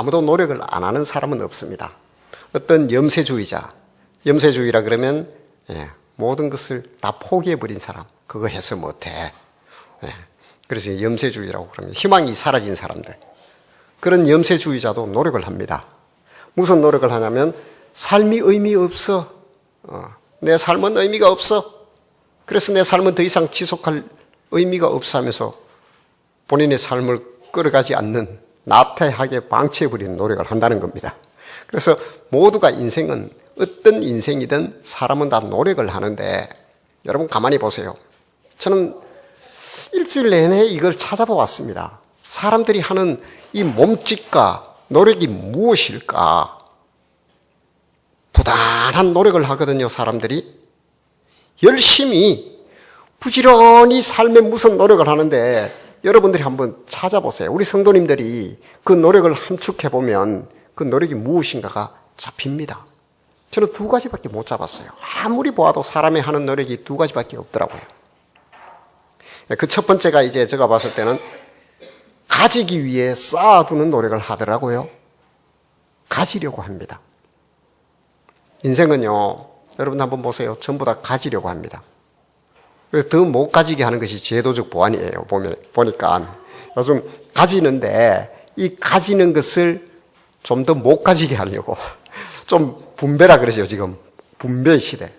아무도 노력을 안 하는 사람은 없습니다. 어떤 염세주의라 그러면 모든 것을 다 포기해버린 사람, 그거 해서 못해. 그래서 염세주의라고 그럽니다. 희망이 사라진 사람들. 그런 염세주의자도 노력을 합니다. 무슨 노력을 하냐면 삶이 의미 없어. 내 삶은 의미가 없어. 그래서 내 삶은 더 이상 지속할 의미가 없어 하면서 본인의 삶을 끌어가지 않는 나태하게 방치해버리는 노력을 한다는 겁니다. 그래서 모두가 인생은 어떤 인생이든 사람은 다 노력을 하는데 여러분 가만히 보세요. 저는 일주일 내내 이걸 찾아보았습니다. 사람들이 하는 이 몸짓과 노력이 무엇일까? 부단한 노력을 하거든요, 사람들이. 열심히 부지런히 삶에 무슨 노력을 하는데 여러분들이 한번 찾아보세요. 우리 성도님들이 그 노력을 함축해보면 그 노력이 무엇인가가 잡힙니다. 저는 두 가지밖에 못 잡았어요. 아무리 보아도 사람이 하는 노력이 두 가지밖에 없더라고요. 그 첫 번째가 이제 제가 봤을 때는 가지기 위해 쌓아두는 노력을 하더라고요. 가지려고 합니다. 인생은요, 여러분 한번 보세요. 전부 다 가지려고 합니다. 더 못 가지게 하는 것이 제도적 보안이에요. 보니까 요즘 가지는데 이 가지는 것을 좀 더 못 가지게 하려고 좀 분배라 그러죠. 지금 분배 시대.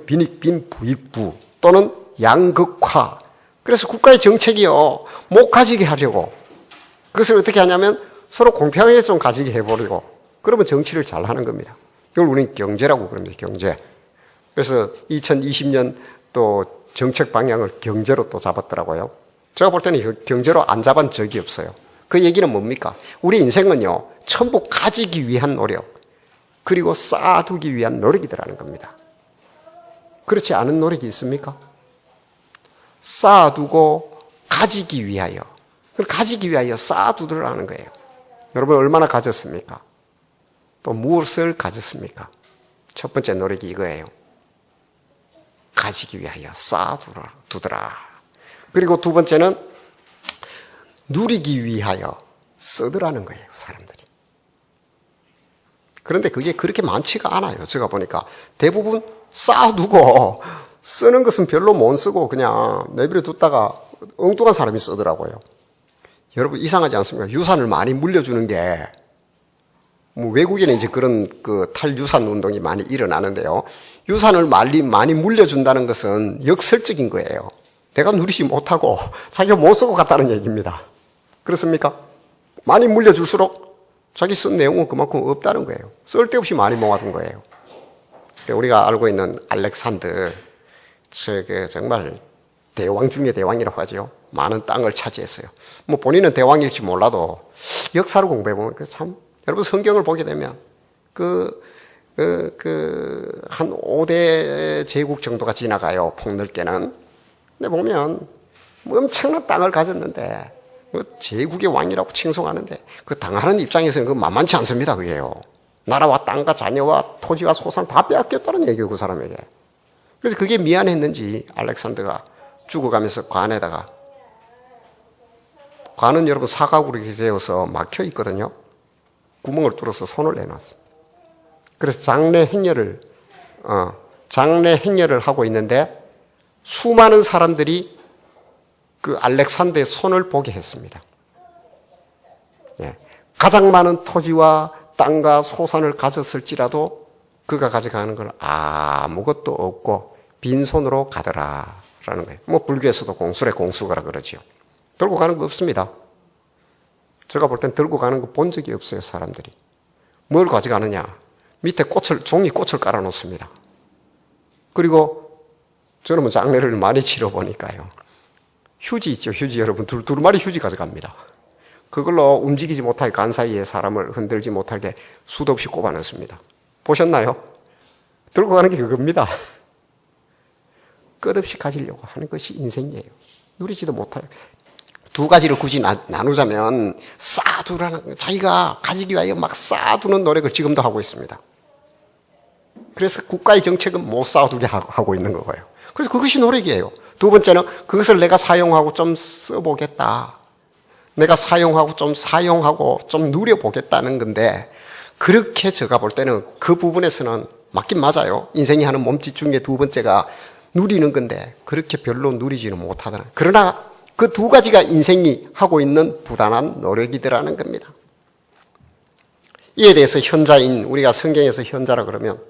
빈부익부 또는 양극화. 그래서 국가의 정책이요, 못 가지게 하려고. 그것을 어떻게 하냐면 서로 공평하게 좀 가지게 해버리고, 그러면 정치를 잘 하는 겁니다. 이걸 우리는 경제라고 그럽니다. 경제. 그래서 2020년 또 정책 방향을 경제로 또 잡았더라고요. 제가 볼 때는 경제로 안 잡은 적이 없어요. 그 얘기는 뭡니까? 우리 인생은요, 전부 가지기 위한 노력, 그리고 쌓아두기 위한 노력이더라는 겁니다. 그렇지 않은 노력이 있습니까? 쌓아두고 가지기 위하여, 가지기 위하여 쌓아두더라는 거예요. 여러분 얼마나 가졌습니까? 또 무엇을 가졌습니까? 첫 번째 노력이 이거예요. 가지기 위하여 쌓아두더라. 그리고 두 번째는 누리기 위하여 쓰더라는 거예요, 사람들이. 그런데 그게 그렇게 많지가 않아요. 제가 보니까 대부분 쌓아두고 쓰는 것은 별로 못 쓰고 그냥 내버려 뒀다가 엉뚱한 사람이 쓰더라고요. 여러분 이상하지 않습니까? 유산을 많이 물려주는 게, 외국에는 이제 그런 탈유산 운동이 많이 일어나는데요. 유산을 많이 물려준다는 것은 역설적인 거예요. 내가 누리지 못하고 자기가 못 쓰고 갔다는 얘기입니다. 그렇습니까? 많이 물려줄수록 자기 쓴 내용은 그만큼 없다는 거예요. 쓸데없이 많이 모아둔 거예요. 우리가 알고 있는 알렉산더, 정말 대왕 중에 대왕이라고 하죠. 많은 땅을 차지했어요. 본인은 대왕일지 몰라도 역사를 공부해보면 참, 여러분 성경을 보게 되면 한 5대 제국 정도가 지나가요. 폭넓게는. 근데 보면 엄청난 땅을 가졌는데 제국의 왕이라고 칭송하는데 그 당하는 입장에서는 그 만만치 않습니다. 그게요. 나라와 땅과 자녀와 토지와 소산 다 빼앗겼다는 얘기예요. 그 사람에게. 그래서 그게 미안했는지 알렉산더가 죽어가면서 관에다가, 관은 여러분 사각으로 되어서 막혀 있거든요. 구멍을 뚫어서 손을 내놨습니다. 그래서 장례 행렬을 하고 있는데 수많은 사람들이 그 알렉산더의 손을 보게 했습니다. 가장 많은 토지와 땅과 소산을 가졌을지라도 그가 가져가는 건 아무것도 없고 빈손으로 가더라라는 거예요. 불교에서도 공술의 공수가라 그러죠. 들고 가는 거 없습니다. 제가 볼 땐 들고 가는 거 본 적이 없어요, 사람들이. 뭘 가져가느냐? 밑에 종이꽃을 깔아 놓습니다. 그리고 저는 장례를 많이 치러 보니까요. 휴지 있죠, 휴지. 여러분 두루마리 휴지 가져갑니다. 그걸로 움직이지 못하게 간 사이에 사람을 흔들지 못하게 수도 없이 꼽아 넣습니다. 보셨나요? 들고 가는 게 그겁니다. 끝없이 가지려고 하는 것이 인생이에요. 누리지도 못해요. 두 가지를 굳이 나누자면 쌓아두라는, 자기가 가지기 위하여 막 쌓아두는 노력을 지금도 하고 있습니다. 그래서 국가의 정책은 못 쌓아두게 하고 있는 거고요. 그래서 그것이 노력이에요. 두 번째는 그것을 내가 사용하고 좀 써보겠다. 내가 사용하고 좀 누려보겠다는 건데, 그렇게 제가 볼 때는 그 부분에서는 맞긴 맞아요. 인생이 하는 몸짓 중에 두 번째가 누리는 건데 그렇게 별로 누리지는 못하더라. 그러나 그 두 가지가 인생이 하고 있는 부단한 노력이더라는 겁니다. 이에 대해서 현자인, 우리가 성경에서 현자라 그러면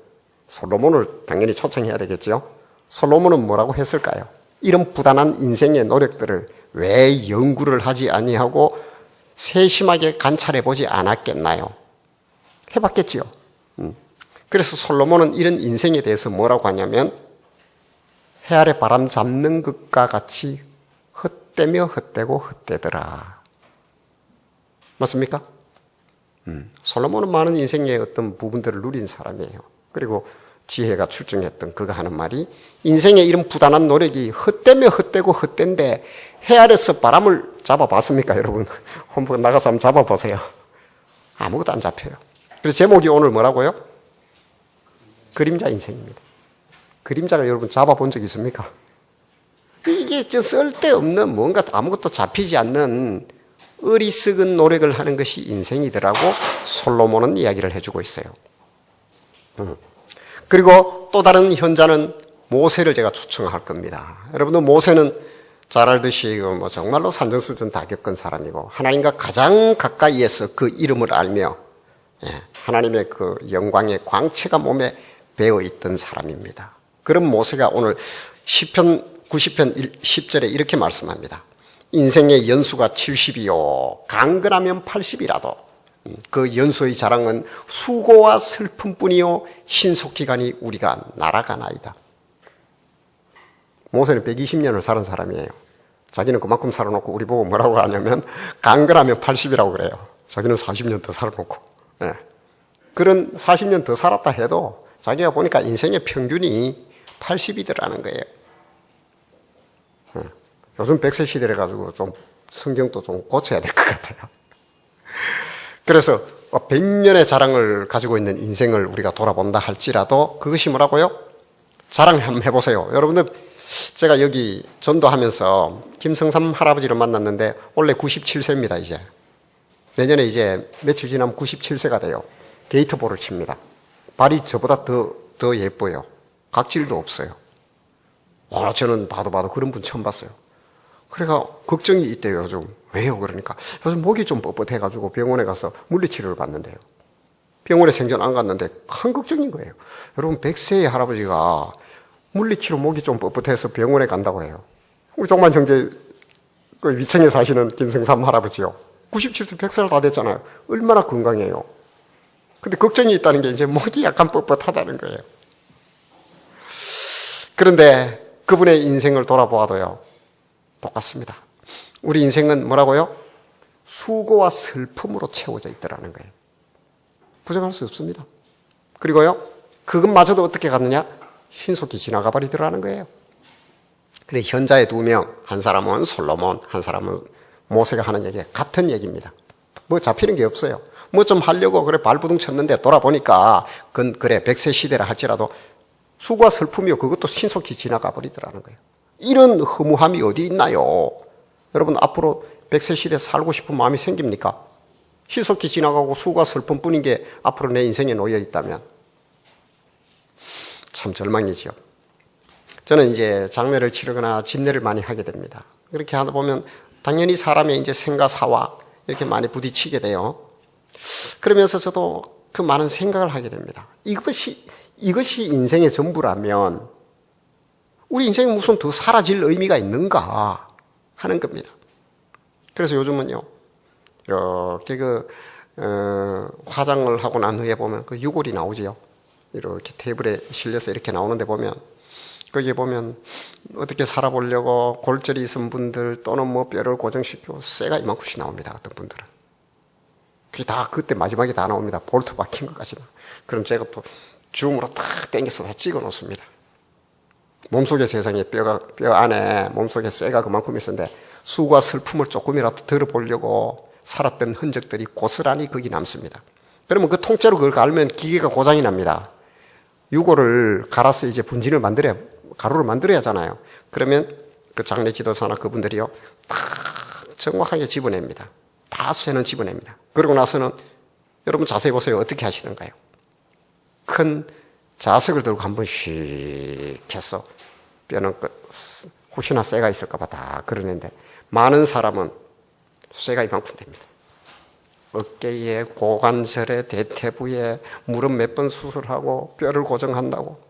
솔로몬을 당연히 초청해야 되겠죠. 솔로몬은 뭐라고 했을까요? 이런 부단한 인생의 노력들을 왜 연구를 하지 아니하고 세심하게 관찰해 보지 않았겠나요? 해봤겠지요. 그래서 솔로몬은 이런 인생에 대해서 뭐라고 하냐면 해 아래 바람 잡는 것과 같이 헛되며 헛되고 헛되더라. 맞습니까? 솔로몬은 많은 인생의 어떤 부분들을 누린 사람이에요. 그리고 지혜가 출중했던 그가 하는 말이 인생의 이런 부단한 노력이 헛되며 헛되고 헛된데 해 아래서 바람을 잡아봤습니까, 여러분? 한번 나가서 한번 잡아보세요. 아무것도 안 잡혀요. 그래서 제목이 오늘 뭐라고요? 그림자 인생입니다. 그림자가 여러분 잡아본 적 있습니까? 이게 쓸데없는 뭔가 아무것도 잡히지 않는 어리석은 노력을 하는 것이 인생이더라고 솔로몬은 이야기를 해주고 있어요. 그리고 또 다른 현자는 모세를 제가 초청할 겁니다. 여러분들 모세는 잘 알듯이 정말로 산전수전 다 겪은 사람이고 하나님과 가장 가까이에서 그 이름을 알며 하나님의 그 영광의 광채가 몸에 배어 있던 사람입니다. 그런 모세가 오늘 시편 90편 10절에 이렇게 말씀합니다. 인생의 연수가 70이요 강건하면 80이라도 그 연수의 자랑은 수고와 슬픔뿐이요 신속기간이 우리가 날아가나이다. 모세는 120년을 살은 사람이에요. 자기는 그만큼 살아놓고 우리 보고 뭐라고 하냐면 강건하면 80이라고 그래요. 자기는 40년 더 살아놓고. 그런 40년 더 살았다 해도 자기가 보니까 인생의 평균이 80이더라는 거예요. 요즘 100세 시대래 가지고 좀 성경도 좀 고쳐야 될 것 같아요. 그래서 100년의 자랑을 가지고 있는 인생을 우리가 돌아본다 할지라도 그것이 뭐라고요? 자랑 한번 해보세요. 여러분들 제가 여기 전도하면서 김성삼 할아버지를 만났는데 원래 97세입니다 이제. 내년에 이제 며칠 지나면 97세가 돼요. 게이트볼을 칩니다. 발이 저보다 더 예뻐요. 각질도 없어요. 저는 봐도 그런 분 처음 봤어요. 그래가 걱정이 있대요 요즘. 왜요? 그러니까 요즘 목이 좀 뻣뻣해가지고 병원에 가서 물리치료를 받는데요. 병원에 생전 안 갔는데 큰 걱정인 거예요. 여러분 100세의 할아버지가 물리치료 목이 좀 뻣뻣해서 병원에 간다고 해요. 우리 종만 형제 그 위층에 사시는 김성삼 할아버지요. 97세 100살 다 됐잖아요. 얼마나 건강해요. 근데 걱정이 있다는 게 이제 목이 약간 뻣뻣하다는 거예요. 그런데 그분의 인생을 돌아보아도요. 똑같습니다. 우리 인생은 뭐라고요? 수고와 슬픔으로 채워져 있더라는 거예요. 부정할 수 없습니다. 그리고요. 그것마저도 어떻게 갔느냐? 신속히 지나가 버리더라는 거예요. 그래 현자의 두 명, 한 사람은 솔로몬, 한 사람은 모세가 하는 얘기 같은 얘기입니다. 뭐 잡히는 게 없어요. 뭐 좀 하려고 그래 발부둥 쳤는데 돌아보니까 그건 그래 100세 시대라 할지라도 수고와 슬픔이요 그것도 신속히 지나가 버리더라는 거예요. 이런 허무함이 어디 있나요? 여러분 앞으로 100세 시대 살고 싶은 마음이 생깁니까? 신속히 지나가고 수고와 슬픔뿐인 게 앞으로 내 인생에 놓여 있다면 참 절망이지요. 저는 이제 장례를 치르거나 집례를 많이 하게 됩니다. 그렇게 하다 보면 당연히 사람의 이제 생과 사와 이렇게 많이 부딪히게 돼요. 그러면서 저도 그 많은 생각을 하게 됩니다. 이것이 인생의 전부라면 우리 인생이 무슨 더 사라질 의미가 있는가 하는 겁니다. 그래서 요즘은요, 이렇게 화장을 하고 난 후에 보면 그 유골이 나오지요. 이렇게 테이블에 실려서 이렇게 나오는데 보면, 거기에 보면 어떻게 살아보려고 골절이 있은 분들 또는 뭐 뼈를 고정시키고 쇠가 이만큼씩 나옵니다. 어떤 분들은. 그게 다 그때 마지막에 다 나옵니다. 볼트 박힌 것까지. 그럼 제가 또 줌으로 탁 당겨서 다 찍어 놓습니다. 몸속에 세상에 뼈 안에 몸속에 쇠가 그만큼 있었는데 수고와 슬픔을 조금이라도 덜어보려고 살았던 흔적들이 고스란히 거기 남습니다. 그러면 그 통째로 그걸 갈면 기계가 고장이 납니다. 유골을 갈아서 이제 분진을 가루를 만들어야 하잖아요. 그러면 그 장례 지도사나 그분들이요, 탁 정확하게 집어냅니다. 다 쇠는 집어냅니다. 그러고 나서는 여러분 자세히 보세요. 어떻게 하시던가요? 큰 자석을 들고 한번 휙 해서 뼈는 혹시나 쇠가 있을까 봐 다 그러는데, 많은 사람은 쇠가 이만큼 됩니다. 어깨에, 고관절에, 대퇴부에 무릎 몇 번 수술하고 뼈를 고정한다고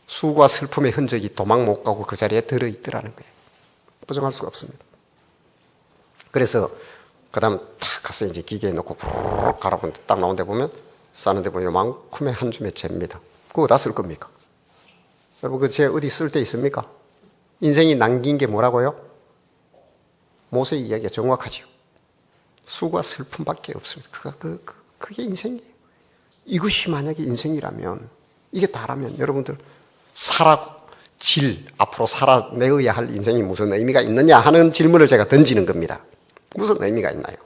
수고와 슬픔의 흔적이 도망 못 가고 그 자리에 들어있더라는 거예요. 부정할 수가 없습니다. 그래서 그 다음 탁 가서 이제 기계에 넣고 부르륵 갈아보는데 딱 나온 데 보면 싸는데 보면 요만큼의 한 줌의 재입니다. 그거 어디다 쓸 겁니까? 여러분, 그 재 어디 쓸 데 있습니까? 인생이 남긴 게 뭐라고요? 모세의 이야기가 정확하지요. 수고와 슬픔밖에 없습니다. 그게 인생이에요. 이것이 만약에 인생이라면, 이게 다라면 여러분들 앞으로 살아내어야 할 인생이 무슨 의미가 있느냐 하는 질문을 제가 던지는 겁니다. 무슨 의미가 있나요?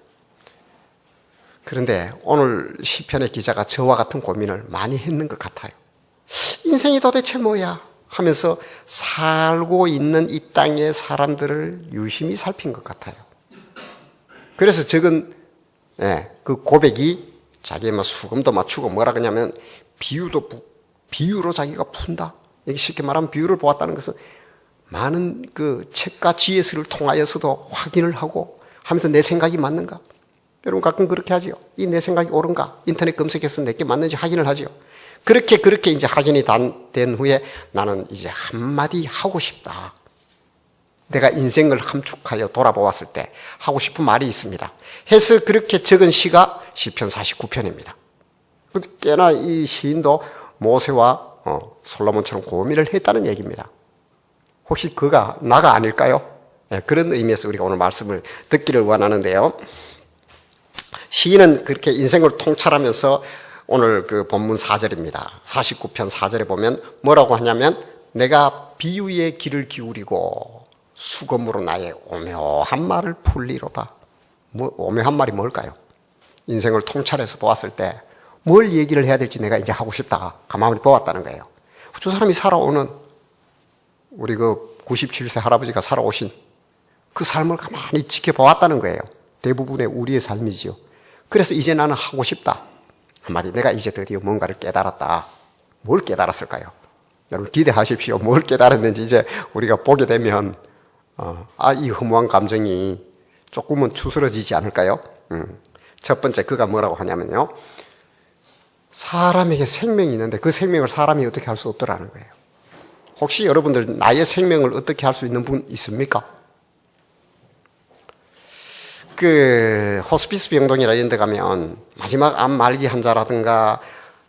그런데 오늘 시편의 기자가 저와 같은 고민을 많이 했는 것 같아요. 인생이 도대체 뭐야? 하면서 살고 있는 이 땅의 사람들을 유심히 살핀 것 같아요. 그래서 적은 그 고백이 자기의 수금도 맞추고 뭐라 그러냐면 비유로 자기가 푼다. 여기 쉽게 말하면 비유를 보았다는 것은 많은 그 책과 지혜서를 통하여서도 확인을 하고 하면서 내 생각이 맞는가? 여러분 가끔 그렇게 하지요. 이 내 생각이 옳은가? 인터넷 검색해서 내게 맞는지 확인을 하지요. 그렇게 이제 확인이 된 후에 나는 이제 한마디 하고 싶다. 내가 인생을 함축하여 돌아보았을 때 하고 싶은 말이 있습니다. 해서 그렇게 적은 시가 시편 49편입니다. 꽤나 이 시인도 모세와 솔로몬처럼 고민을 했다는 얘기입니다. 혹시 그가 나가 아닐까요? 그런 의미에서 우리가 오늘 말씀을 듣기를 원하는데요. 시인은 그렇게 인생을 통찰하면서 오늘 그 본문 4절입니다. 49편 4절에 보면 뭐라고 하냐면 내가 비유의 귀를 기울이고 수금으로 나의 오묘한 말을 풀리로다. 오묘한 말이 뭘까요? 인생을 통찰해서 보았을 때 뭘 얘기를 해야 될지 내가 이제 하고 싶다. 가만히 보았다는 거예요. 저 사람이 살아오는 우리 그 97세 할아버지가 살아오신 그 삶을 가만히 지켜보았다는 거예요. 대부분의 우리의 삶이지요. 그래서 이제 나는 하고 싶다. 한마디, 내가 이제 드디어 뭔가를 깨달았다. 뭘 깨달았을까요? 여러분 기대하십시오. 뭘 깨달았는지 이제 우리가 보게 되면 이 허무한 감정이 조금은 추스러지지 않을까요? 첫 번째 그가 뭐라고 하냐면요. 사람에게 생명이 있는데 그 생명을 사람이 어떻게 할 수 없더라는 거예요. 혹시 여러분들 나의 생명을 어떻게 할 수 있는 분 있습니까? 그 호스피스 병동이나 이런 데 가면 마지막 암 말기 환자라든가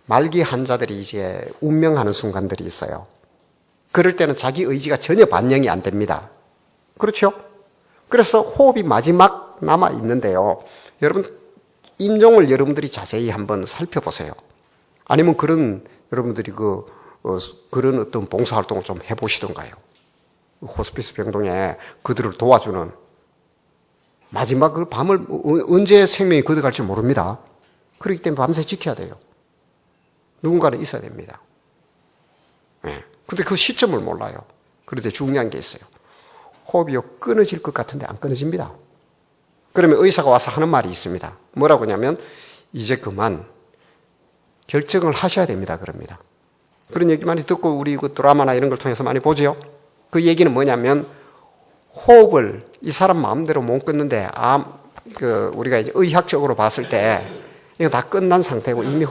말기 환자들이 이제 운명하는 순간들이 있어요. 그럴 때는 자기 의지가 전혀 반영이 안 됩니다. 그렇죠? 그래서 호흡이 마지막 남아 있는데요. 여러분 임종을 여러분들이 자세히 한번 살펴보세요. 아니면 여러분들이 그런 어떤 봉사활동을 좀 해보시던가요. 호스피스 병동에 그들을 도와주는 마지막 그 밤을 언제 생명이 거둬갈지 모릅니다. 그렇기 때문에 밤새 지켜야 돼요. 누군가는 있어야 됩니다. 근데 그 시점을 몰라요. 그런데 중요한 게 있어요. 호흡이 끊어질 것 같은데 안 끊어집니다. 그러면 의사가 와서 하는 말이 있습니다. 뭐라고 하냐면 이제 그만 결정을 하셔야 됩니다. 그럽니다. 그런 얘기 많이 듣고 우리 그 드라마나 이런 걸 통해서 많이 보죠. 그 얘기는 뭐냐면 호흡을 이 사람 마음대로 못 끊는데 우리가 이제 의학적으로 봤을 때 이거 다 끝난 상태고 이미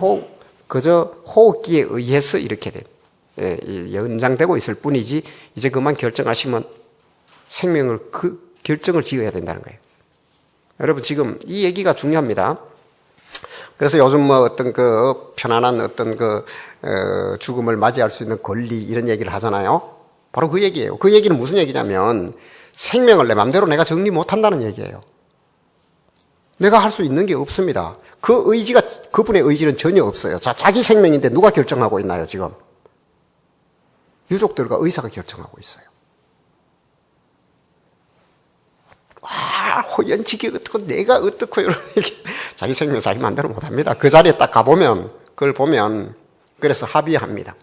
그저 호흡기에 의해서 이렇게 연장되고 있을 뿐이지 이제 그만 결정하시면 생명을 결정을 지어야 된다는 거예요. 여러분 지금 이 얘기가 중요합니다. 그래서 요즘 어떤 편안한 어떤 죽음을 맞이할 수 있는 권리 이런 얘기를 하잖아요. 바로 그 얘기예요. 그 얘기는 무슨 얘기냐면 생명을 내 마음대로 내가 정리 못 한다는 얘기예요. 내가 할 수 있는 게 없습니다. 그분의 의지는 전혀 없어요. 자기 생명인데 누가 결정하고 있나요, 지금? 유족들과 의사가 결정하고 있어요. 호연치기 어떻고 내가 어떻고 이렇게 자기 생명 자기 마음대로 못 합니다. 그 자리에 딱 가보면 그걸 보면 그래서 합의합니다.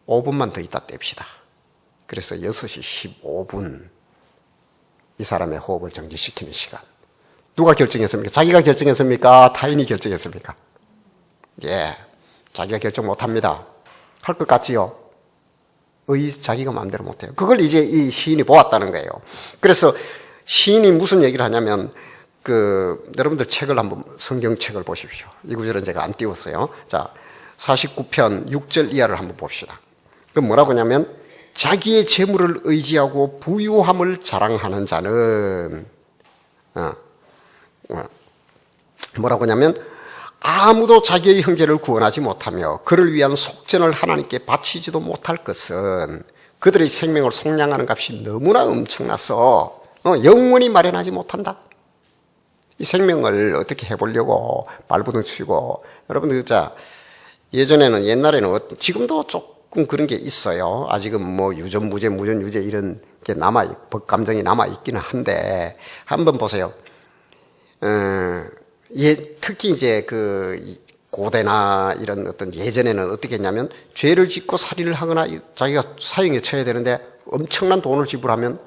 5분만 더 있다 뗍시다. 그래서 6시 15분 이 사람의 호흡을 정지시키는 시간. 누가 결정했습니까? 자기가 결정했습니까? 타인이 결정했습니까? 예, 자기가 결정 못합니다. 할 것 같지요? 자기가 마음대로 못해요. 그걸 이제 이 시인이 보았다는 거예요. 그래서 시인이 무슨 얘기를 하냐면, 여러분들 책을 한번, 성경책을 보십시오. 이 구절은 제가 안 띄웠어요. 자, 49편 6절 이하를 한번 봅시다. 그 뭐라고 하냐면, 자기의 재물을 의지하고 부유함을 자랑하는 자는, 뭐라고 하냐면, 아무도 자기의 형제를 구원하지 못하며 그를 위한 속전을 하나님께 바치지도 못할 것은 그들의 생명을 속량하는 값이 너무나 엄청나서 영원히 마련하지 못한다. 이 생명을 어떻게 해보려고 발버둥 치고, 여러분들 예전에는, 옛날에는, 지금도 조금 그런 게 있어요. 아직은 뭐 유전, 무죄, 무전, 유죄 이런 게 법 감정이 남아있기는 한데, 한번 보세요. 특히 이제 고대나 이런 어떤 예전에는 어떻게 했냐면, 죄를 짓고 살인을 하거나 자기가 사형에 처해야 되는데 엄청난 돈을 지불하면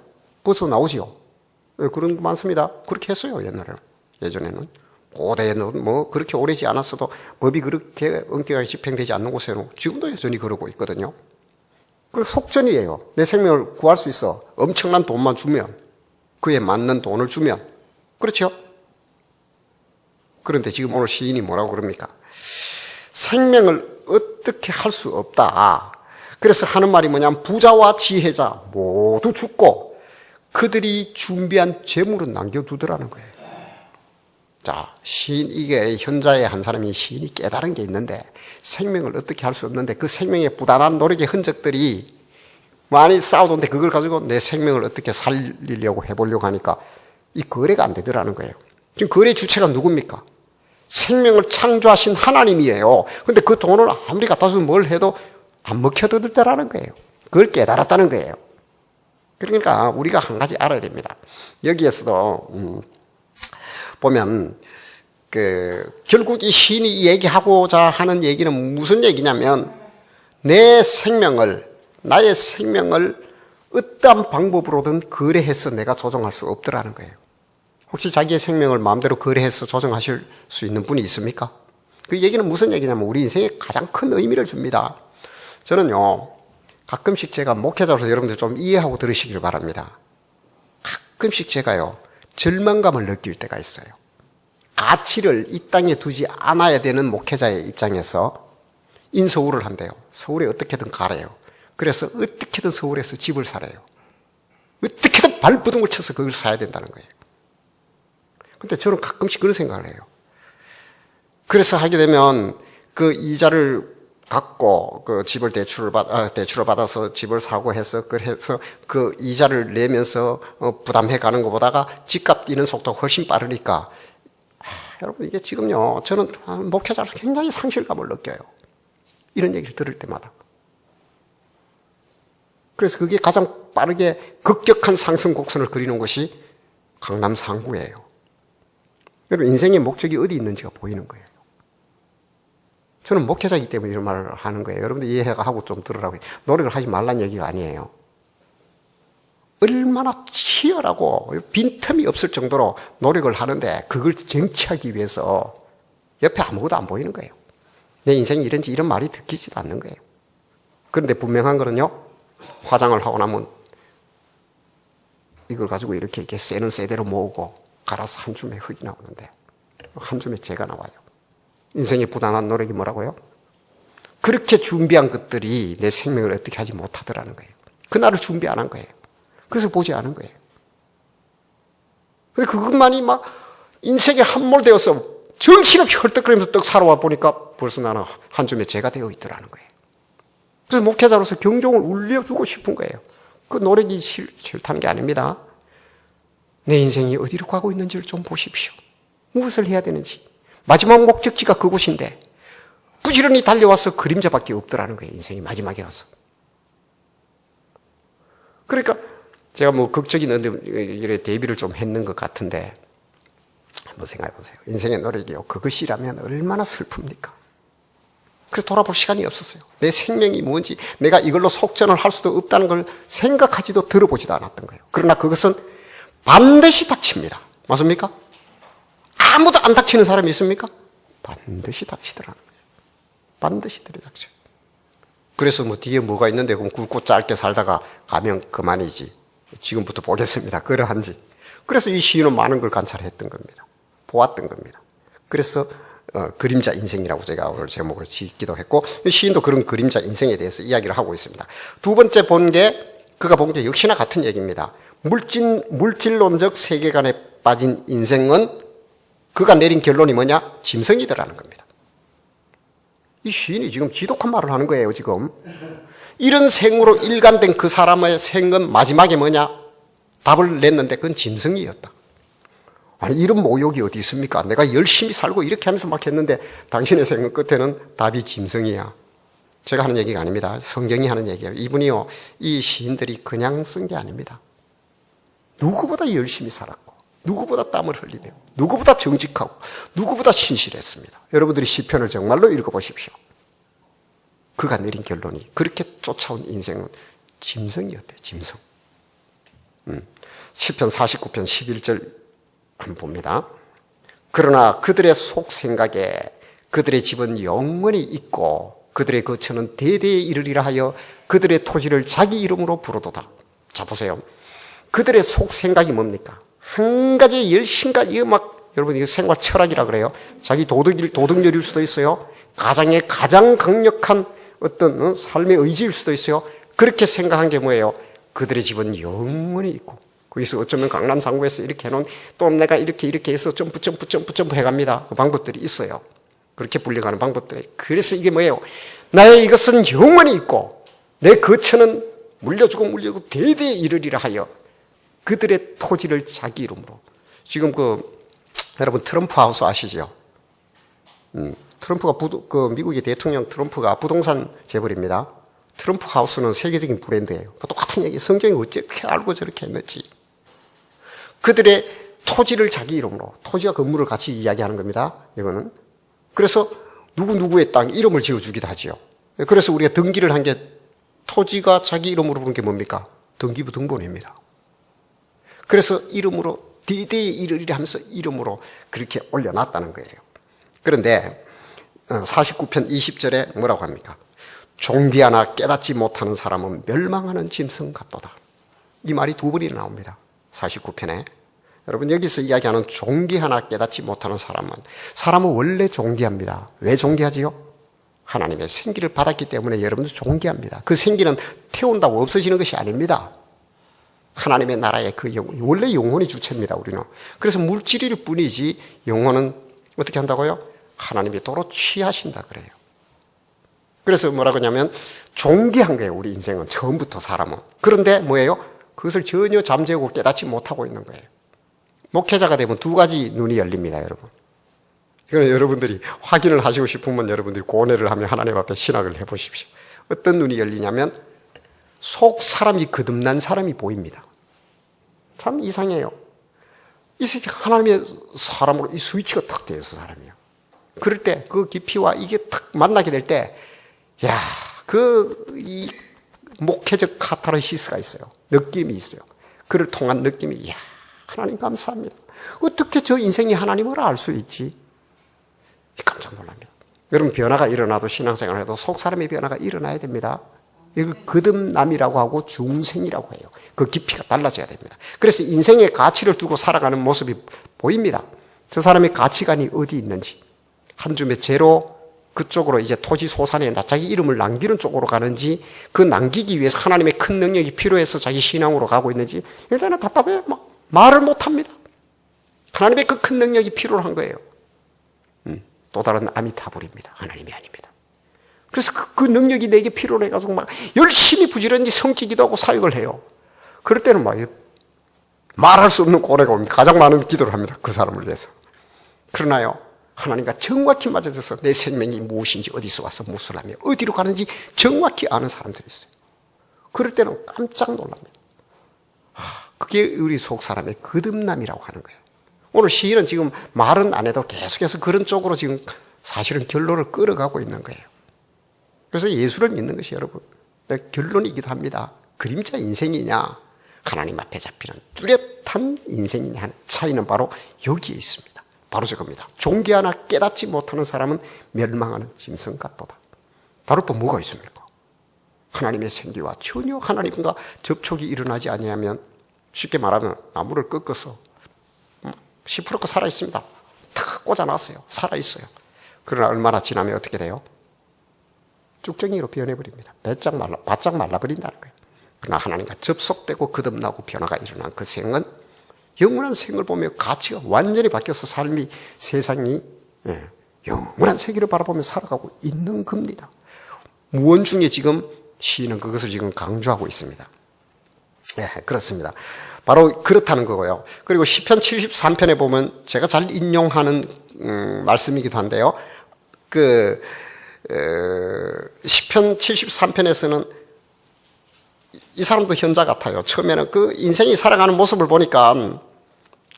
벗어나오지요. 그런 거 많습니다. 그렇게 했어요, 옛날에는. 예전에는. 고대에는 뭐 그렇게 오래지 않았어도 법이 그렇게 엄격하게 집행되지 않는 곳에는 지금도 여전히 그러고 있거든요. 그리고 속전이에요. 내 생명을 구할 수 있어. 엄청난 돈만 주면, 그에 맞는 돈을 주면. 그렇죠? 그런데 지금 오늘 시인이 뭐라고 그럽니까? 생명을 어떻게 할 수 없다. 그래서 하는 말이 뭐냐면, 부자와 지혜자 모두 죽고 그들이 준비한 재물은 남겨두더라는 거예요. 자, 이게 현자의 한 사람이 시인이 깨달은 게 있는데, 생명을 어떻게 할 수 없는데 그 생명의 부단한 노력의 흔적들이 많이 쌓아뒀는데 그걸 가지고 내 생명을 어떻게 살리려고 해보려고 하니까 이 거래가 안 되더라는 거예요. 지금 거래 주체가 누굽니까? 생명을 창조하신 하나님이에요. 근데 그 돈을 아무리 갖다 주면 뭘 해도 안 먹혀들더라는 거예요. 그걸 깨달았다는 거예요. 그러니까 우리가 한 가지 알아야 됩니다. 여기에서도 보면 결국 이 시인이 얘기하고자 하는 얘기는 무슨 얘기냐면, 나의 생명을 어떠한 방법으로든 거래해서 내가 조정할 수 없더라는 거예요. 혹시 자기의 생명을 마음대로 거래해서 조정하실 수 있는 분이 있습니까? 그 얘기는 무슨 얘기냐면, 우리 인생에 가장 큰 의미를 줍니다. 저는요, 가끔씩 제가 목회자로서 여러분들 좀 이해하고 들으시길 바랍니다. 가끔씩 제가요, 절망감을 느낄 때가 있어요. 가치를 이 땅에 두지 않아야 되는 목회자의 입장에서 인서울을 한대요. 서울에 어떻게든 가래요. 그래서 어떻게든 서울에서 집을 사래요. 어떻게든 발버둥을 쳐서 그걸 사야 된다는 거예요. 근데 저는 가끔씩 그런 생각을 해요. 그래서 하게 되면 그 이자를 갖고 그 집을 대출을 받아서 집을 사고 해서 그래서 그 이자를 내면서 부담해 가는 것보다가 집값 뛰는 속도가 훨씬 빠르니까, 여러분 이게 지금요, 저는 목회자로서 굉장히 상실감을 느껴요. 이런 얘기를 들을 때마다. 그래서 그게 가장 빠르게 급격한 상승 곡선을 그리는 것이 강남 상구예요. 여러분 인생의 목적이 어디 있는지가 보이는 거예요. 저는 목회자이기 때문에 이런 말을 하는 거예요. 여러분들 이해하고 좀 들으라고. 노력을 하지 말란 얘기가 아니에요. 얼마나 치열하고 빈틈이 없을 정도로 노력을 하는데 그걸 쟁취하기 위해서 옆에 아무것도 안 보이는 거예요. 내 인생이 이런지 이런 말이 듣기지도 않는 거예요. 그런데 분명한 거는요, 화장을 하고 나면 이걸 가지고 이렇게 쎄는 쎄대로 모으고 갈아서 한 줌의 흙이 나오는데 한 줌의 재가 나와요. 인생의 부단한 노력이 뭐라고요? 그렇게 준비한 것들이 내 생명을 어떻게 하지 못하더라는 거예요. 그날을 준비 안 한 거예요. 그래서 보지 않은 거예요. 근데 그것만이 막 인생에 함몰되어서 정신없이 헐떡거리면서 떡 살아와 보니까 벌써 나는 한 줌의 재가 되어 있더라는 거예요. 그래서 목회자로서 경종을 울려주고 싶은 거예요. 그 노력이 싫다는 게 아닙니다. 내 인생이 어디로 가고 있는지를 좀 보십시오. 무엇을 해야 되는지. 마지막 목적지가 그곳인데 부지런히 달려와서 그림자밖에 없더라는 거예요. 인생이 마지막에 와서. 그러니까 제가 뭐 극적인 대비를 좀 했는 것 같은데 한번 생각해 보세요. 인생의 노력이요, 그것이라면 얼마나 슬픕니까? 그래서 돌아볼 시간이 없었어요. 내 생명이 뭔지, 내가 이걸로 속전을 할 수도 없다는 걸 생각하지도 들어보지도 않았던 거예요. 그러나 그것은 반드시 닥칩니다. 맞습니까? 아무도 안 닥치는 사람이 있습니까? 반드시 닥치더라는 거예요. 반드시 들이닥쳐요. 그래서 뭐 뒤에 뭐가 있는데 그럼 굵고 짧게 살다가 가면 그만이지. 지금부터 보겠습니다. 그러한지. 그래서 이 시인은 많은 걸 관찰했던 겁니다. 보았던 겁니다. 그래서 그림자 인생이라고 제가 오늘 제목을 짓기도 했고, 시인도 그런 그림자 인생에 대해서 이야기를 하고 있습니다. 두 번째 그가 본 게 역시나 같은 얘기입니다. 물질론적 세계관에 빠진 인생은 그가 내린 결론이 뭐냐? 짐승이더라는 겁니다. 이 시인이 지금 지독한 말을 하는 거예요, 지금. 이런 생으로 일관된 그 사람의 생은 마지막에 뭐냐? 답을 냈는데 그건 짐승이었다. 아니, 이런 모욕이 어디 있습니까? 내가 열심히 살고 이렇게 하면서 막 했는데 당신의 생은 끝에는 답이 짐승이야. 제가 하는 얘기가 아닙니다. 성경이 하는 얘기예요. 이분이요, 이 시인들이 그냥 쓴 게 아닙니다. 누구보다 열심히 살았고, 누구보다 땀을 흘리며, 누구보다 정직하고, 누구보다 신실했습니다. 여러분들이 시편을 정말로 읽어보십시오. 그가 내린 결론이, 그렇게 쫓아온 인생은 짐승이었대요. 짐승. 시편 49편 11절 한번 봅니다. 그러나 그들의 속생각에 그들의 집은 영원히 있고 그들의 거처는 대대에 이르리라 하여 그들의 토지를 자기 이름으로 부르도다. 자, 보세요. 그들의 속생각이 뭡니까? 한 가지 열심과 여러분 이거 생활 철학이라 그래요. 자기 도덕률일 수도 있어요. 가장의 가장 강력한 어떤 삶의 의지일 수도 있어요. 그렇게 생각한 게 뭐예요? 그들의 집은 영원히 있고, 거기서 어쩌면 강남 상구에서 이렇게 해놓은, 또 내가 이렇게 해서 점프 해갑니다. 그 방법들이 있어요. 그렇게 불려가는 방법들이. 그래서 이게 뭐예요? 나의 이것은 영원히 있고 내 거처는 물려주고 대대에 이르리라 하여 그들의 토지를 자기 이름으로. 지금 여러분 트럼프 하우스 아시죠? 트럼프가 미국의 대통령 트럼프가 부동산 재벌입니다. 트럼프 하우스는 세계적인 브랜드예요. 똑같은 얘기, 성경이 어떻게 알고 저렇게 했는지. 그들의 토지를 자기 이름으로, 토지와 건물을 같이 이야기하는 겁니다. 이거는. 그래서 누구의 땅 이름을 지어주기도 하지요. 그래서 우리가 등기를 한 게, 토지가 자기 이름으로 부른 게 뭡니까? 등기부 등본입니다. 그래서 이름으로 대대에 이르리라 하면서 이름으로 그렇게 올려놨다는 거예요. 그런데 49편 20절에 뭐라고 합니까? 종기하나 깨닫지 못하는 사람은 멸망하는 짐승 같도다. 이 말이 두 번이나 나옵니다. 49편에. 여러분, 여기서 이야기하는 종기하나 깨닫지 못하는 사람은 원래 종기합니다. 왜 종기하지요? 하나님의 생기를 받았기 때문에 여러분도 종기합니다. 그 생기는 태운다고 없어지는 것이 아닙니다. 하나님의 나라의 원래 영혼이 주체입니다, 우리는. 그래서 물질일 뿐이지 영혼은 어떻게 한다고요? 하나님이 도로 취하신다 그래요. 그래서 뭐라고 하냐면 종기한 거예요, 우리 인생은. 처음부터 사람은. 그런데 뭐예요? 그것을 전혀 잠재우고 깨닫지 못하고 있는 거예요. 목회자가 되면 두 가지 눈이 열립니다, 여러분. 이건 여러분들이 확인을 하시고 싶으면 여러분들이 고뇌를 하며 하나님 앞에 신학을 해보십시오. 어떤 눈이 열리냐면 속 사람이 거듭난 사람이 보입니다. 참 이상해요. 이 하나님의 사람으로 이 스위치가 탁 되어서 사람이에요. 그럴 때 그 깊이와 이게 탁 만나게 될 때, 야, 이 목회적 카타르시스가 있어요. 느낌이 있어요. 그를 통한 느낌이, 야, 하나님 감사합니다. 어떻게 저 인생이 하나님을 알 수 있지? 깜짝 놀랍니다. 여러분, 변화가 일어나도 신앙생활을 해도 속 사람의 변화가 일어나야 됩니다. 이걸 거듭남이라고 하고 중생이라고 해요. 그 깊이가 달라져야 됩니다. 그래서 인생의 가치를 두고 살아가는 모습이 보입니다. 저 사람의 가치관이 어디 있는지. 한 줌의 죄로 그쪽으로 이제 토지 소산에 자기 이름을 남기는 쪽으로 가는지, 그 남기기 위해서 하나님의 큰 능력이 필요해서 자기 신앙으로 가고 있는지, 일단은 답답해요. 말을 못합니다. 하나님의 그 큰 능력이 필요한 거예요. 또 다른 아미타불입니다. 하나님이 아닙니다. 그래서 그 능력이 내게 필요로 해가지고 막 열심히 부지런히 섬기기도 하고 사역을 해요. 그럴 때는 막 말할 수 없는 고뇌가 옵니다. 가장 많은 기도를 합니다. 그 사람을 위해서. 그러나요, 하나님과 정확히 맞아져서 내 생명이 무엇인지, 어디서 와서 무엇을 하며 어디로 가는지 정확히 아는 사람들이 있어요. 그럴 때는 깜짝 놀랍니다. 그게 우리 속 사람의 거듭남이라고 하는 거예요. 오늘 시인은 지금 말은 안 해도 계속해서 그런 쪽으로 지금 사실은 결론을 끌어가고 있는 거예요. 그래서 예수를 믿는 것이 여러분 결론이기도 합니다. 그림자 인생이냐, 하나님 앞에 잡히는 뚜렷한 인생이냐 하는 차이는 바로 여기에 있습니다. 바로 저겁니다. 종기 하나 깨닫지 못하는 사람은 멸망하는 짐승 같도다. 다를 바 뭐가 있습니까? 하나님의 생기와 전혀 하나님과 접촉이 일어나지 아니하면 쉽게 말하면 나무를 꺾어서 시퍼렇게 살아있습니다. 탁 꽂아놨어요. 살아있어요. 그러나 얼마나 지나면 어떻게 돼요? 쭉정이로 변해버립니다. 바짝 말라버린다는 거예요. 그러나 하나님과 접속되고 거듭나고 변화가 일어난 그 생은 영원한 생을 보며 가치가 완전히 바뀌어서 삶이 세상이 영원한 세계를 바라보며 살아가고 있는 겁니다. 무언 중에 지금 시인은 그것을 지금 강조하고 있습니다. 네, 그렇습니다. 바로 그렇다는 거고요. 그리고 시편 73편에 보면 제가 잘 인용하는 말씀이기도 한데요. 시편 73편에서는 이 사람도 현자 같아요. 처음에는 그 인생이 살아가는 모습을 보니까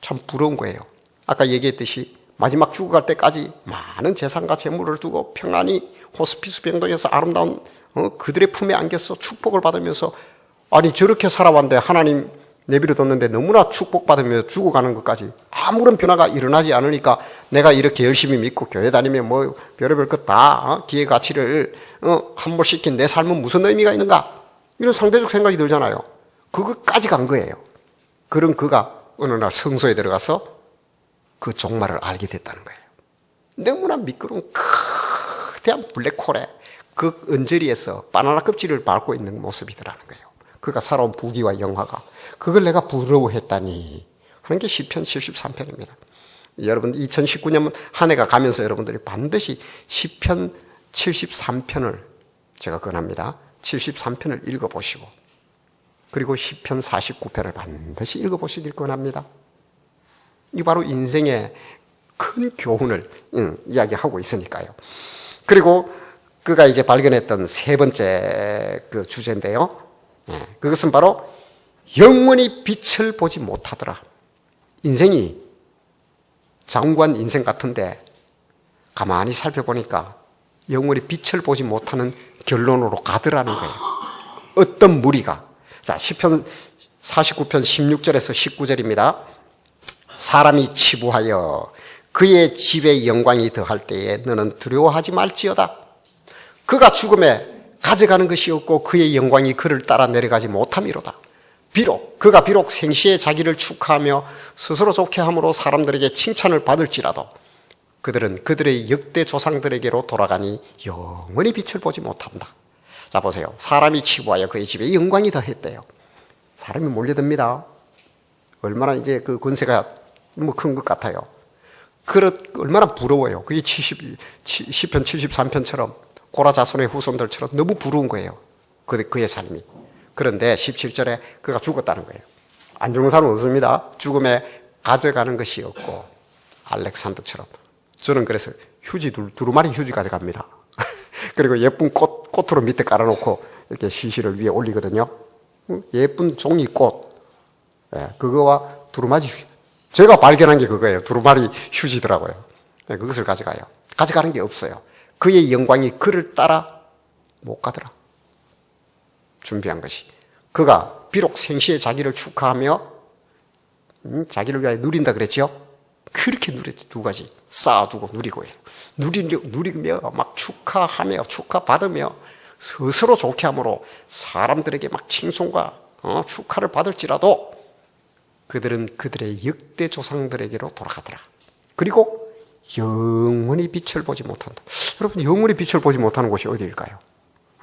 참 부러운 거예요. 아까 얘기했듯이 마지막 죽어갈 때까지 많은 재산과 재물을 두고 평안히 호스피스 병동에서 아름다운 그들의 품에 안겨서 축복을 받으면서 아니 저렇게 살아왔는데 하나님 내버려뒀는데 너무나 축복받으며 죽어가는 것까지 아무런 변화가 일어나지 않으니까 내가 이렇게 열심히 믿고 교회 다니면 뭐 별의별 것 다 기회 가치를 함몰시킨 내 삶은 무슨 의미가 있는가 이런 상대적 생각이 들잖아요. 그것까지 간 거예요. 그런 그가 어느 날 성소에 들어가서 그 종말을 알게 됐다는 거예요. 너무나 미끄러운 거대한 블랙홀에 그 언저리에서 바나나 껍질을 밟고 있는 모습이더라는 거예요. 그가 살아온 부귀와 영화가 그걸 내가 부러워했다니 하는 게 시편 73편입니다. 여러분 2019년 한 해가 가면서 여러분들이 반드시 시편 73편을 제가 권합니다. 73편을 읽어보시고 그리고 시편 49편을 반드시 읽어보시길 권합니다. 이 바로 인생의 큰 교훈을 이야기하고 있으니까요. 그리고 그가 이제 발견했던 세 번째 그 주제인데요. 그것은 바로 영원히 빛을 보지 못하더라. 인생이 장관 인생 같은데 가만히 살펴보니까 영원히 빛을 보지 못하는 결론으로 가더라는 거예요. 어떤 무리가. 자, 시편 49편 16절에서 19절입니다. 사람이 치부하여 그의 집에 영광이 더할 때에 너는 두려워하지 말지어다. 그가 죽음에 가져가는 것이 없고 그의 영광이 그를 따라 내려가지 못함이로다. 그가 비록 생시에 자기를 축하하며 스스로 좋게 함으로 사람들에게 칭찬을 받을지라도 그들은 그들의 역대 조상들에게로 돌아가니 영원히 빛을 보지 못한다. 자 보세요. 사람이 치부하여 그의 집에 영광이 더했대요. 사람이 몰려듭니다. 얼마나 이제 그 권세가 너무 큰 것 같아요. 얼마나 부러워요. 그게 시편 73편처럼 고라 자손의 후손들처럼 너무 부러운 거예요. 그의 삶이. 그런데 17절에 그가 죽었다는 거예요. 안 죽는 사람은 없습니다. 죽음에 가져가는 것이 없고 알렉산더처럼 저는 그래서 휴지 두루마리 휴지 가져갑니다. 그리고 예쁜 꽃으로 밑에 깔아놓고 이렇게 시시를 위에 올리거든요. 예쁜 종이꽃 그거와 두루마리 제가 발견한 게 그거예요. 두루마리 휴지더라고요. 그것을 가져가요. 가져가는 게 없어요. 그의 영광이 그를 따라 못 가더라. 준비한 것이. 그가 비록 생시에 자기를 축하하며 자기를 위하여 누린다 그랬죠. 그렇게 누렸죠. 두 가지 쌓아두고 누리고 해요. 누리며 막 축하하며 축하받으며 스스로 좋게 함으로 사람들에게 막 칭송과 축하를 받을지라도 그들은 그들의 역대 조상들에게로 돌아가더라. 그리고 영원히 빛을 보지 못한다. 여러분 영원히 빛을 보지 못하는 곳이 어디일까요?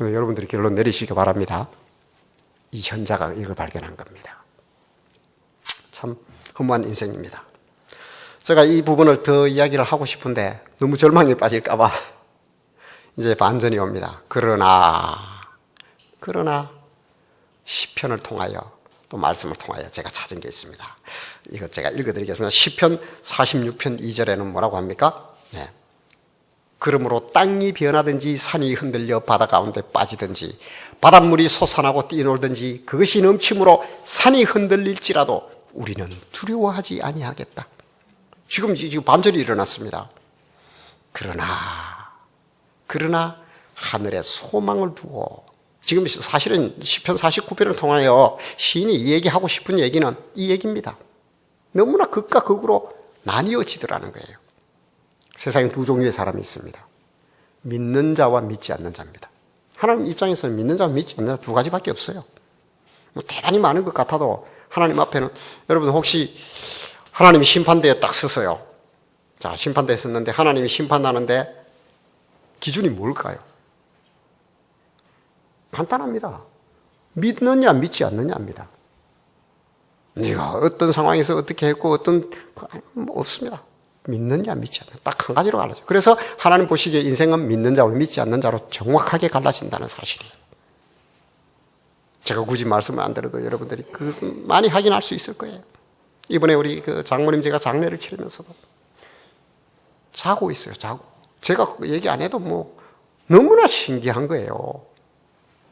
여러분들이 결론 내리시기 바랍니다. 이 현자가 이걸 발견한 겁니다. 참 허무한 인생입니다. 제가 이 부분을 더 이야기를 하고 싶은데 너무 절망에 빠질까 봐 이제 반전이 옵니다. 그러나 시편을 통하여 또 말씀을 통하여 제가 찾은 게 있습니다. 이거 제가 읽어드리겠습니다. 시편 46편 2절에는 뭐라고 합니까? 그러므로 땅이 변하든지 산이 흔들려 바다 가운데 빠지든지 바닷물이 솟아나고 뛰놀든지 그것이 넘침으로 산이 흔들릴지라도 우리는 두려워하지 아니하겠다. 지금 반절이 일어났습니다. 그러나 하늘에 소망을 두고 지금 사실은 시편 49편을 통하여 시인이 이 얘기하고 싶은 얘기는 이 얘기입니다. 너무나 극과 극으로 나뉘어지더라는 거예요. 세상에 두 종류의 사람이 있습니다. 믿는 자와 믿지 않는 자입니다. 하나님 입장에서는 믿는 자와 믿지 않는 자 두 가지밖에 없어요. 뭐 대단히 많은 것 같아도 하나님 앞에는, 여러분 혹시 하나님이 심판대에 딱 서서요. 자, 심판대에 섰는데 하나님이 심판하는데 기준이 뭘까요? 간단합니다. 믿느냐 믿지 않느냐입니다. 네가 어떤 상황에서 어떻게 했고 뭐 없습니다. 믿느냐 믿지 않느냐 딱 한 가지로 갈라져요. 그래서 하나님 보시기에 인생은 믿는 자와 믿지 않는 자로 정확하게 갈라진다는 사실이에요. 제가 굳이 말씀을 안 드려도 여러분들이 그것을 많이 확인할 수 있을 거예요. 이번에 우리 그 장모님 제가 장례를 치르면서도 자고 있어요. 자고. 제가 얘기 안 해도 뭐 너무나 신기한 거예요.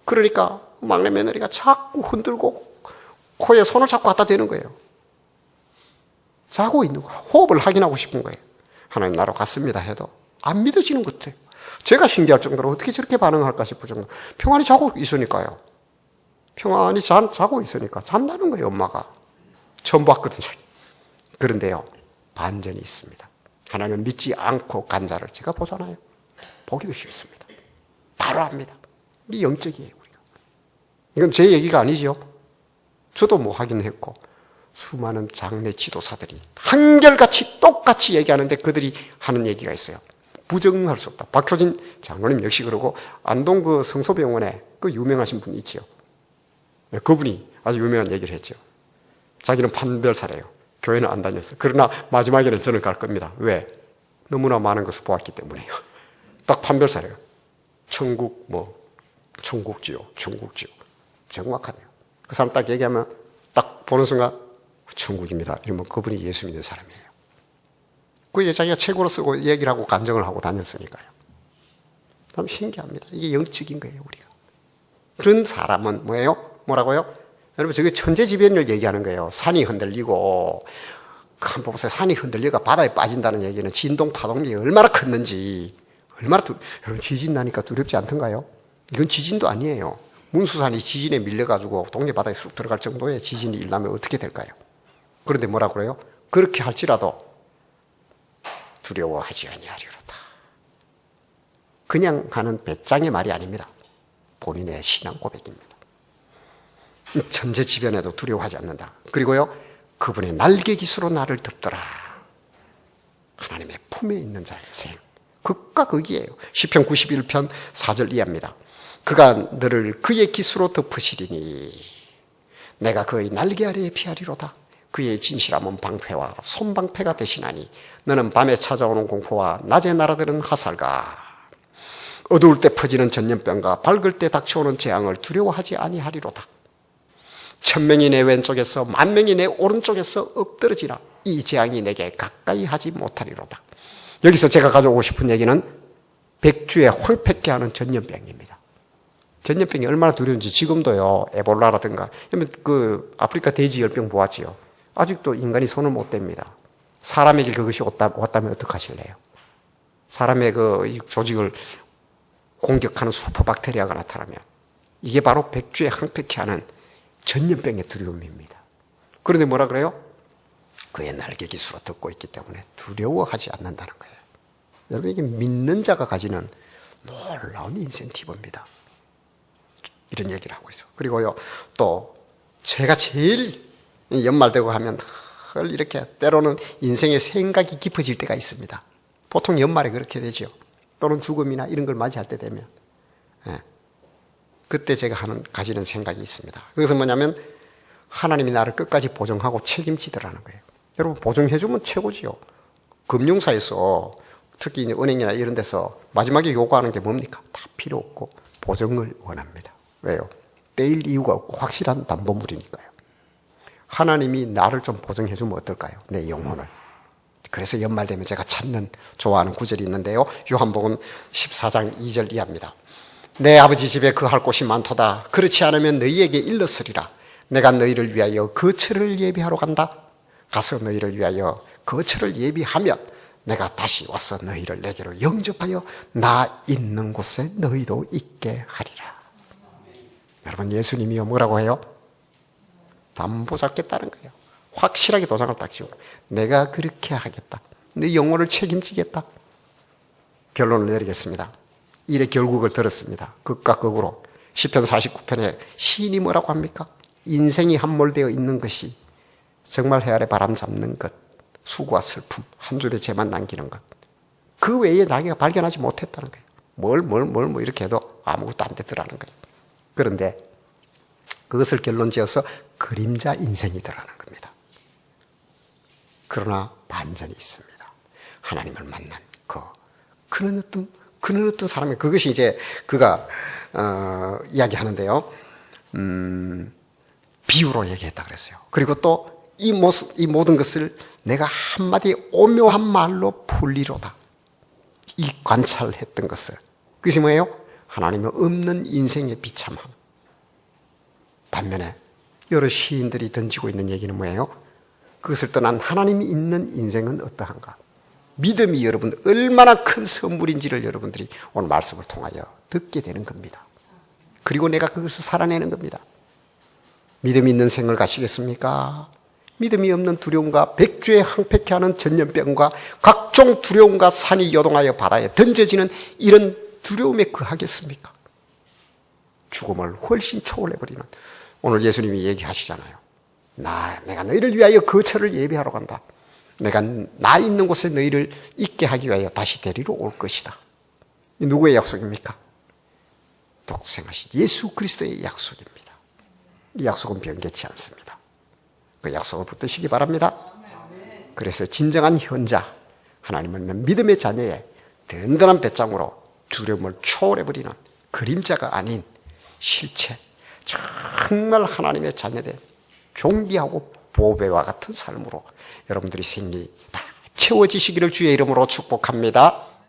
그러니까 막내 며느리가 자꾸 흔들고 코에 손을 자꾸 갖다 대는 거예요. 자고 있는 거예요. 호흡을 확인하고 싶은 거예요. 하나님 나로 갔습니다 해도 안 믿어지는 것 같아요. 제가 신기할 정도로 어떻게 저렇게 반응할까 싶을 정도로 평안히 자고 있으니까요. 평안히 자고 있으니까 잔다는 거예요. 엄마가. 처음 봤거든요. 그런데요, 반전이 있습니다. 하나님은 믿지 않고 간 자를 제가 보잖아요. 보기도 싫습니다. 바로 압니다. 이게 영적이에요. 우리가. 이건 제 얘기가 아니죠. 저도 뭐 확인했고 수많은 장례 지도사들이 한결같이 똑같이 얘기하는데 그들이 하는 얘기가 있어요. 부정할 수 없다. 박효진 장로님 역시 그러고 안동 그 성소병원에 그 유명하신 분이 있지요. 그분이 아주 유명한 얘기를 했죠. 자기는 판별사래요. 교회는 안 다녔어요. 그러나 마지막에는 저는 갈 겁니다. 왜? 너무나 많은 것을 보았기 때문에요. 딱 판별사래요. 천국 천국지요. 정확하네요. 그 사람 딱 얘기하면 딱 보는 순간 천국입니다. 이러면 그분이 예수 믿는 사람이에요. 그게 자기가 책으로 쓰고 얘기를 하고 간증을 하고 다녔으니까요. 참 신기합니다. 이게 영적인 거예요, 우리가. 그런 사람은 뭐라고요? 여러분, 저게 천재지변을 얘기하는 거예요. 산이 흔들리고, 한번 보세요. 산이 흔들리가 바다에 빠진다는 얘기는 진동, 파동이 얼마나 컸는지, 여러분, 지진 나니까 두렵지 않던가요? 이건 지진도 아니에요. 문수산이 지진에 밀려가지고 동해 바다에 쑥 들어갈 정도의 지진이 일어나면 어떻게 될까요? 그런데 뭐라고 그래요? 그렇게 할지라도 두려워하지 아니하리로다. 그냥 하는 배짱의 말이 아닙니다. 본인의 신앙 고백입니다. 천재지변에도 두려워하지 않는다. 그리고요, 그분의 날개 깃으로 나를 덮더라. 하나님의 품에 있는 자의 생. 극과 극이에요. 시편 91편 4절 이하입니다. 그가 너를 그의 깃으로 덮으시리니 내가 그의 날개 아래에 피하리로다. 그의 진실함은 방패와 손방패가 되시나니 너는 밤에 찾아오는 공포와 낮에 날아드는 화살과 어두울 때 퍼지는 전염병과 밝을 때 닥쳐오는 재앙을 두려워하지 아니하리로다. 1000명이 내 왼쪽에서 10,000명이 내 오른쪽에서 엎드러지나 이 재앙이 내게 가까이 하지 못하리로다. 여기서 제가 가져오고 싶은 얘기는 백주에 홀패케 하는 전염병입니다. 전염병이 얼마나 두려운지 지금도요, 에볼라라든가, 그 아프리카 돼지 열병 보았지요. 아직도 인간이 손을 못 댑니다. 사람에게 그것이 왔다면 어떡하실래요? 사람의 그 조직을 공격하는 슈퍼박테리아가 나타나면 이게 바로 백주에 항패케 하는 전염병의 두려움입니다. 그런데 뭐라 그래요? 그의 날개 깃으로 덮고 있기 때문에 두려워하지 않는다는 거예요. 여러분, 이게 믿는 자가 가지는 놀라운 인센티브입니다. 이런 얘기를 하고 있어요. 그리고요, 또 제가 제일 연말되고 하면 이렇게 때로는 인생의 생각이 깊어질 때가 있습니다. 보통 연말에 그렇게 되죠. 또는 죽음이나 이런 걸 맞이할 때 되면. 그때 제가 가지는 생각이 있습니다. 그것은 뭐냐면 하나님이 나를 끝까지 보증하고 책임지더라는 거예요. 여러분, 보증해주면 최고지요. 금융사에서 특히 은행이나 이런 데서 마지막에 요구하는 게 뭡니까? 다 필요 없고 보증을 원합니다. 왜요? 떼일 이유가 없고 확실한 담보물이니까요. 하나님이 나를 좀 보증해주면 어떨까요? 내 영혼을. 그래서 연말 되면 제가 좋아하는 구절이 있는데요. 요한복음 14장 2절 이하입니다. 내 아버지 집에 거할 곳이 많도다. 그렇지 않으면 너희에게 일렀으리라. 내가 너희를 위하여 거처를 예비하러 간다. 가서 너희를 위하여 거처를 예비하면 내가 다시 와서 너희를 내게로 영접하여 나 있는 곳에 너희도 있게 하리라. 여러분, 예수님이요 뭐라고 해요? 담보 잡겠다는 거예요. 확실하게 도장을 딱 지우고 내가 그렇게 하겠다. 내 영혼을 책임지겠다. 결론을 내리겠습니다. 일의 결국을 들었습니다. 극과 극으로. 시편 49편에 시인이 뭐라고 합니까? 인생이 함몰되어 있는 것이 정말 해 아래 바람 잡는 것, 수고와 슬픔, 한 줄의 죄만 남기는 것. 그 외에 자기가 발견하지 못했다는 거예요. 뭘 이렇게 해도 아무것도 안 되더라는 거예요. 그런데 그것을 결론 지어서 그림자 인생이더라는 겁니다. 그러나 반전이 있습니다. 하나님을 만난 그는 어떤 사람이, 그것이 이제 그가 이야기하는데요. 비유로 얘기했다 그랬어요. 그리고 또 이 모든 것을 내가 한마디 오묘한 말로 풀리로다. 이 관찰했던 것을. 그것이 뭐예요? 하나님이 없는 인생의 비참함. 반면에 여러 시인들이 던지고 있는 얘기는 뭐예요? 그것을 떠난 하나님이 있는 인생은 어떠한가? 믿음이 여러분 얼마나 큰 선물인지를 여러분들이 오늘 말씀을 통하여 듣게 되는 겁니다. 그리고 내가 그것을 살아내는 겁니다. 믿음이 있는 생을 가시겠습니까? 믿음이 없는 두려움과 백주에 항폐케 하는 전염병과 각종 두려움과 산이 요동하여 바다에 던져지는 이런 두려움에 거하겠습니까? 죽음을 훨씬 초월해버리는, 오늘 예수님이 얘기하시잖아요. 내가 너희를 위하여 거처를 예비하러 간다. 내가 나 있는 곳에 너희를 있게 하기 위하여 다시 데리러 올 것이다. 이 누구의 약속입니까? 독생하신 예수 그리스도의 약속입니다. 이 약속은 변개치 않습니다. 그 약속을 붙드시기 바랍니다. 그래서 진정한 현자, 하나님을 믿음의 자녀의 든든한 배짱으로 두려움을 초월해버리는 그림자가 아닌 실체, 정말 하나님의 자녀된 존귀하고 보배와 같은 삶으로 여러분들이 생리 다 채워지시기를 주의 이름으로 축복합니다.